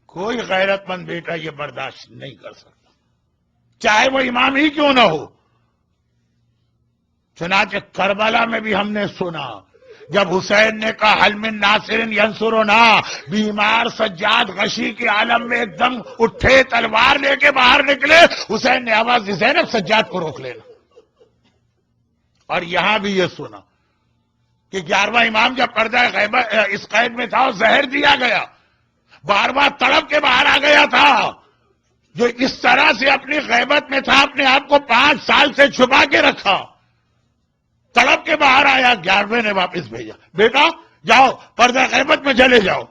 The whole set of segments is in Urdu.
کوئی غیرت مند بیٹا یہ برداشت نہیں کر سکتا، چاہے وہ امام ہی کیوں نہ ہو۔ چنانچہ کربلا میں بھی ہم نے سنا جب حسین نے کہا حل من ناصر ینصرنا، بیمار سجاد غشی کے عالم میں ایک دم اٹھے، تلوار لے کے باہر نکلے، حسین نے آواز دی زینب سجاد کو روک لینا۔ اور یہاں بھی یہ سنا کہ 11واں امام جب پردہ غیبت اس قید میں تھا اور زہر دیا گیا، بار بار تڑپ کے باہر آ گیا تھا، جو اس طرح سے اپنی غیبت میں تھا، اپنے آپ کو 5 سال سے چھپا کے رکھا، تڑپ کے باہر آیا، 11ویں نے واپس بھیجا، بیٹا جاؤ پردہ غیبت میں چلے جاؤ۔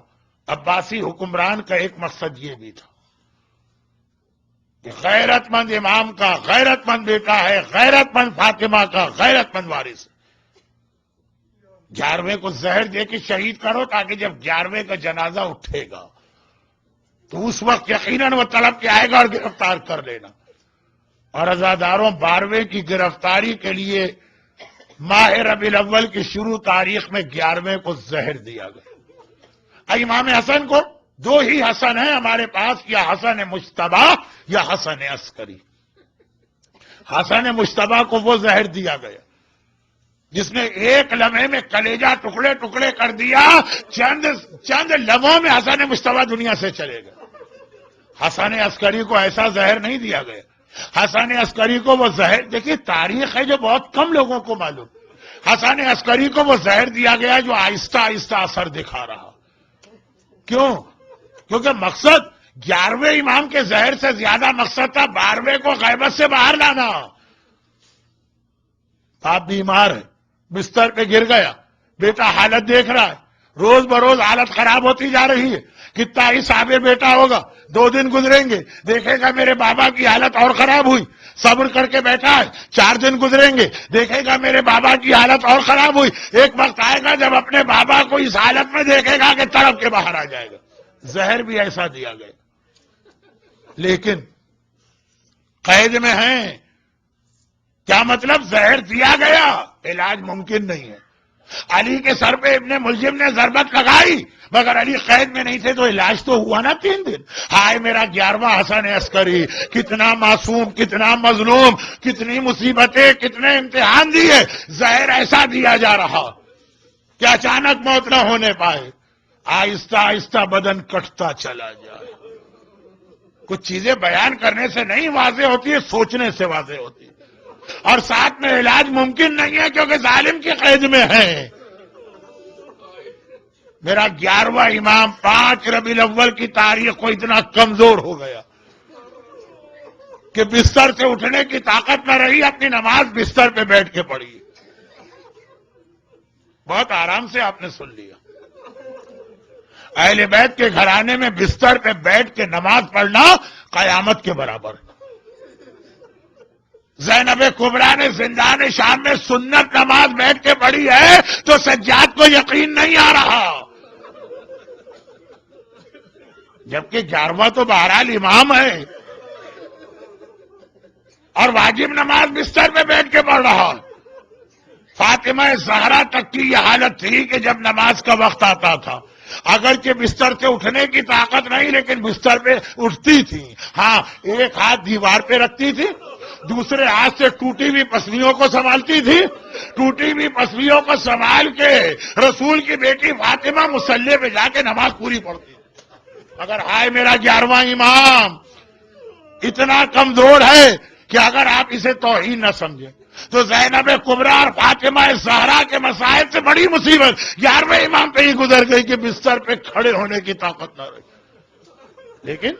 عباسی حکمران کا ایک مقصد یہ بھی تھا کہ غیرت مند امام کا غیرت مند بیٹا ہے، غیرت مند فاطمہ کا غیرت مند وارث ہے، 11ویں کو زہر دے کے شہید کرو تاکہ جب 11ویں کا جنازہ اٹھے گا تو اس وقت یقیناً وہ تڑپ کے آئے گا اور گرفتار کر لینا۔ اور عزاداروں 12ویں کی گرفتاری کے لیے ماہ ربیع الاول کی شروع تاریخ میں 11ویں کو زہر دیا گیا۔ امام حسن کو 2 ہی حسن ہیں ہمارے پاس، یا حسن مجتبی یا حسن عسکری۔ حسن مجتبی کو وہ زہر دیا گیا جس نے ایک لمحے میں کلیجہ ٹکڑے ٹکڑے کر دیا، چند لمحوں میں حسن مجتبی دنیا سے چلے گئے۔ حسن عسکری کو ایسا زہر نہیں دیا گیا، حسن عسکری کو وہ زہر، دیکھیے تاریخ ہے جو بہت کم لوگوں کو معلوم، حسن عسکری کو وہ زہر دیا گیا جو آہستہ آہستہ اثر دکھا رہا۔ کیوں؟ کیونکہ مقصد 11ویں امام کے زہر سے زیادہ مقصد تھا 12ویں کو غیبت سے باہر لانا۔ آپ بیمار ہے، بستر پہ گر گیا، بیٹا حالت دیکھ رہا ہے، روز بروز حالت خراب ہوتی جا رہی ہے، کتنا ہی صابر بیٹا ہوگا، 2 دن گزریں گے دیکھے گا میرے بابا کی حالت اور خراب ہوئی، صبر کر کے بیٹھا ہے، 4 دن گزریں گے دیکھے گا میرے بابا کی حالت اور خراب ہوئی، ایک وقت آئے گا جب اپنے بابا کو اس حالت میں دیکھے گا کہ تڑپ کے باہر آ جائے گا۔ زہر بھی ایسا دیا گیا، لیکن قید میں ہیں، کیا مطلب زہر دیا گیا، علاج ممکن نہیں ہے۔ علی کے سر پہ ابن ملجم نے ضربت لگائی مگر علی قید میں نہیں تھے تو علاج تو ہوا نا 3 دن۔ ہائے میرا 11واں حسن عسکری، کتنا معصوم، کتنا مظلوم، کتنی مصیبتیں، کتنے امتحان دیے، زہر ایسا دیا جا رہا کہ اچانک موت نہ ہونے پائے، آہستہ آہستہ بدن کٹتا چلا جائے۔ کچھ چیزیں بیان کرنے سے نہیں واضح ہوتی ہے، سوچنے سے واضح ہوتی ہے، اور ساتھ میں علاج ممکن نہیں ہے کیونکہ ظالم کی قید میں ہے۔ میرا 11واں امام 5 ربیع الاول کی تاریخ کو اتنا کمزور ہو گیا کہ بستر سے اٹھنے کی طاقت نہ رہی، اپنی نماز بستر پہ بیٹھ کے پڑھی۔ بہت آرام سے آپ نے سن لیا، اہل بیت کے گھرانے میں بستر پہ بیٹھ کے نماز پڑھنا قیامت کے برابر۔ زینب کبریٰ نے زندان شام میں سنت نماز بیٹھ کے پڑھی ہے تو سجاد کو یقین نہیں آ رہا، جبکہ 11واں تو بہرحال امام ہے اور واجب نماز بستر پہ بیٹھ کے پڑھ رہا۔ فاطمہ زہرا تک کی یہ حالت تھی کہ جب نماز کا وقت آتا تھا اگرچہ بستر سے اٹھنے کی طاقت نہیں لیکن بستر پہ اٹھتی تھی، ہاں ایک ہاتھ دیوار پہ رکھتی تھی، دوسرے ہاتھ سے ٹوٹی ہوئی پسلیوں کو سنبھالتی تھی، ٹوٹی ہوئی پسلیوں کو سنبھال کے رسول کی بیٹی فاطمہ مصلی پہ جا کے نماز پوری پڑھتی تھی۔ اگر ہائے میرا 11واں امام اتنا کمزور ہے کہ اگر آپ اسے توہین نہ سمجھیں تو زینب کبریٰ اور فاطمہ زہرا کے مسائل سے بڑی مصیبت 11ویں امام پہ ہی گزر گئی کہ بستر پہ کھڑے ہونے کی طاقت نہ رہی۔ لیکن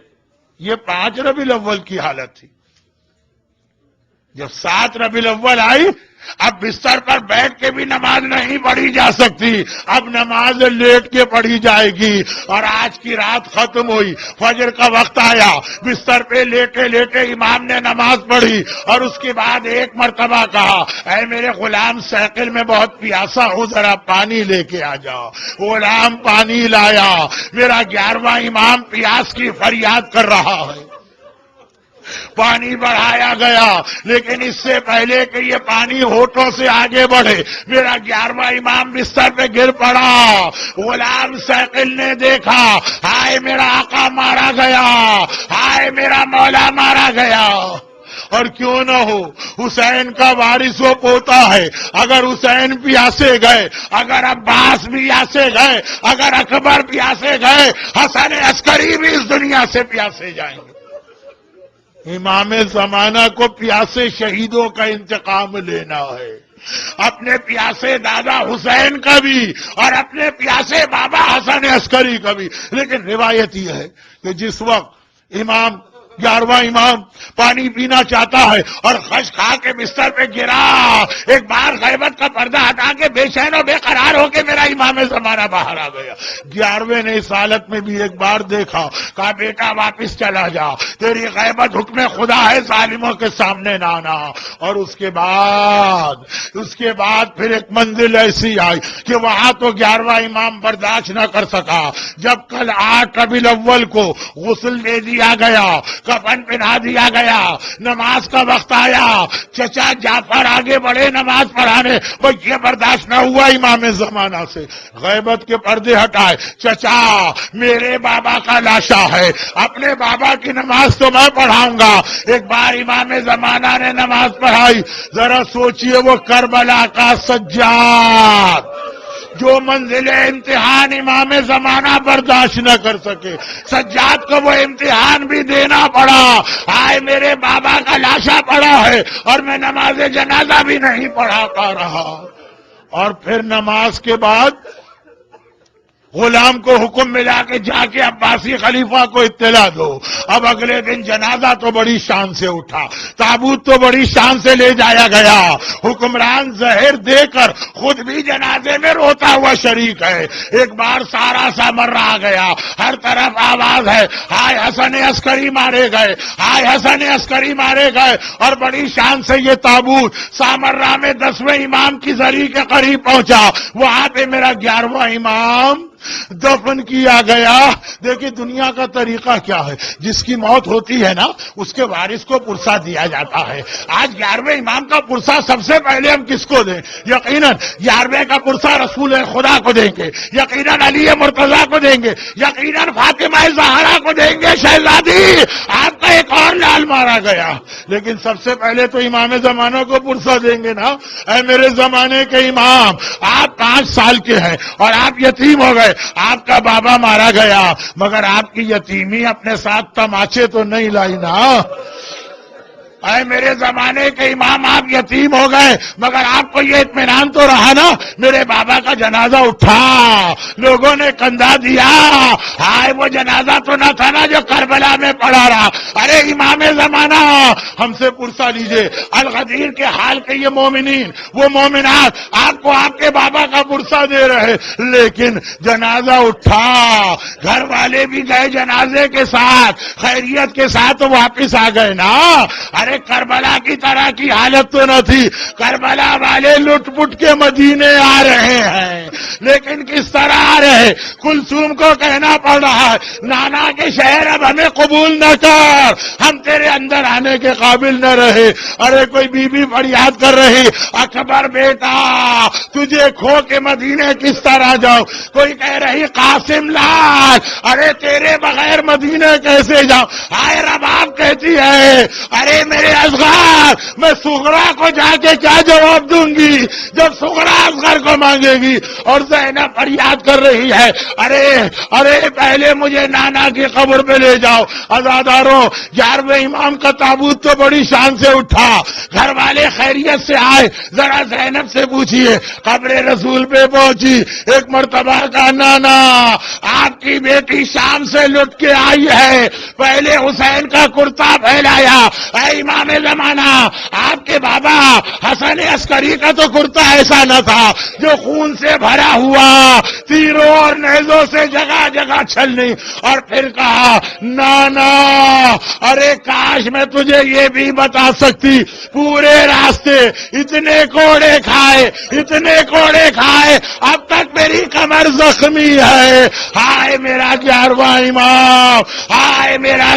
یہ 5 ربیع الاول کی حالت تھی۔ جب 7 ربیع الاول آئی اب بستر پر بیٹھ کے بھی نماز نہیں پڑھی جا سکتی، اب نماز لیٹ کے پڑھی جائے گی، اور آج کی رات ختم ہوئی، فجر کا وقت آیا، بستر پہ لیٹے لیٹے امام نے نماز پڑھی اور اس کے بعد ایک مرتبہ کہا اے میرے غلام سیکل میں بہت پیاسا ہوں، ذرا پانی لے کے آ جاؤ۔ غلام پانی لایا، میرا 11واں امام پیاس کی فریاد کر رہا ہے۔ پانی بڑھایا گیا لیکن اس سے پہلے کہ یہ پانی ہونٹوں سے آگے بڑھے میرا 11واں امام بستر پہ گر پڑا۔ غلام سیقل نے دیکھا ہائے میرا آقا مارا مارا گیا، ہائے میرا مولا مارا گیا۔ اور کیوں نہ ہو، حسین کا وارث وہ پوتا ہے، اگر حسین پیاسے گئے، اگر عباس بھی پیاسے گئے، اگر اکبر پیاسے گئے، حسن عسکری بھی اس دنیا سے پیاسے جائیں گے۔ امام زمانہ کو پیاسے شہیدوں کا انتقام لینا ہے، اپنے پیاسے دادا حسین کا بھی اور اپنے پیاسے بابا حسن عسکری کا بھی۔ لیکن روایت یہ ہے کہ جس وقت 11واں امام پانی پینا چاہتا ہے اور خش کھا کے بستر پہ گرا، ایک بار غیبت کا پردہ ہٹا کے بے چین و بے قرار ہو کے میرا امام زمانہ باہر آ گیا۔ 11ویں نے اس حالت میں بھی ایک بار دیکھا، کہا بیٹا واپس چلا جا، تیری غیبت حکم خدا ہے، ظالموں کے سامنے نہ آنا۔ اور اس کے بعد پھر ایک منزل ایسی آئی کہ وہاں تو 11واں امام برداشت نہ کر سکا۔ جب کل 8 ربیع الاول کو غسل دے دیا گیا، کفن پہنا دیا گیا، نماز کا وقت آیا، چچا جعفر آگے بڑھے نماز پڑھانے، وہ یہ برداشت نہ ہوا امام زمانہ سے، غیبت کے پردے ہٹائے۔ چچا میرے بابا کا لاشا ہے، اپنے بابا کی نماز تو میں پڑھاؤں گا۔ ایک بار امام زمانہ نے نماز پڑھائی، ذرا سوچئے وہ کربلا کا سجاد، جو منزل امتحان امام زمانہ برداشت نہ کر سکے، سجاد کو وہ امتحان بھی دینا پڑا۔ آئے میرے بابا کا لاشا پڑا ہے اور میں نماز جنازہ بھی نہیں پڑھا پا رہا۔ اور پھر نماز کے بعد غلام کو حکم ملا کہ جا کے عباسی خلیفہ کو اطلاع دو۔ اب اگلے دن جنازہ تو بڑی شان سے اٹھا، تابوت تو بڑی شان سے لے جایا گیا، حکمران زہر دے کر خود بھی جنازے میں روتا ہوا شریک ہے۔ ایک بار سارا سامرہ آ گیا، ہر طرف آواز ہے، ہائے حسن عسکری مارے گئے، ہائے حسن عسکری مارے گئے۔ اور بڑی شان سے یہ تابوت سامرہ میں 10ویں امام کی زری کے قریب پہنچا، وہاں پہ میرا 11واں امام دفن کیا گیا۔ دیکھیں دنیا کا طریقہ کیا ہے، جس کی موت ہوتی ہے نا اس کے وارث کو پرسہ دیا جاتا ہے۔ آج 11ویں امام کا پرسہ سب سے پہلے ہم کس کو دیں؟ یقیناً 11ویں کا پرسہ رسول خدا کو دیں گے، یقیناً علی مرتضیٰ کو دیں گے، یقیناً فاطمہ زہرا کو دیں گے۔ شہزادی آپ کا ایک اور لال مارا گیا، لیکن سب سے پہلے تو امام زمانہ کو پرسہ دیں گے نا۔ اے میرے زمانے کے امام، آپ 5 سال کے ہیں اور آپ یتیم ہو گئے، آپ کا بابا مارا گیا، مگر آپ کی یتیمی اپنے ساتھ تماچے تو نہیں لائی نا۔ اے میرے زمانے کے امام، آپ یتیم ہو گئے مگر آپ کو یہ اطمینان تو رہا نا میرے بابا کا جنازہ اٹھا، لوگوں نے کندھا دیا، ہائے وہ جنازہ تو نہ تھا نا جو کربلا میں پڑا رہا۔ ارے امام زمانہ ہم سے پرسہ لیجئے، الغدیر کے حال کے یہ مومنین وہ مومنات آپ کو آپ کے بابا کا پرسہ دے رہے، لیکن جنازہ اٹھا، گھر والے بھی گئے جنازے کے ساتھ، خیریت کے ساتھ واپس آ گئے نا۔ ارے کربلا کی طرح کی حالت تو نہ تھی، کربلا والے لٹ پٹ کے مدینے آ رہے ہیں، لیکن کس طرح آ رہے؟ کلثوم کو کہنا پڑ رہا ہے نانا کے شہر اب ہمیں قبول نہ کر، ہم تیرے اندر آنے کے قابل نہ رہے۔ ارے کوئی بی بی فریاد کر رہی، اکبر بیٹا تجھے کھو کے مدینے کس طرح جاؤ؟ کوئی کہہ رہی قاسم لال ارے تیرے بغیر مدینے کیسے جاؤ؟ ہائے رباب کہتی ہے ارے میرے اصغر میں صغرا کو جا کے کیا جواب دوں گی جب صغرا اصغر کو مانگے گی؟ اور زینب فریاد کر رہی ہے ارے پہلے مجھے نانا کی قبر پہ لے جاؤ۔ عزاداروں 11ویں امام کا تابوت تو بڑی شان سے اٹھا، گھر والے خیریت سے آئے، ذرا زینب سے پوچھئے، قبر رسول پہ پہنچی، ایک مرتبہ کا نانا آپ کی بیٹی شام سے لٹ کے آئی ہے، پہلے حسین کا کرتا پھیلایا۔ اے امام زمانہ آپ کے بابا حسن عسکری کا تو کرتا ایسا نہ تھا جو خون سے بھرا ہوا، تیروں اور نیزوں سے جگہ جگہ چھلنی، اور پھر کہا نانا ارے کاش میں تجھے یہ بھی بتا سکتی، پورے راستے اتنے کوڑے کھائے اب تک میری کمر زخمی ہے۔ ہائے میرا 11واں امام، ہائے میرا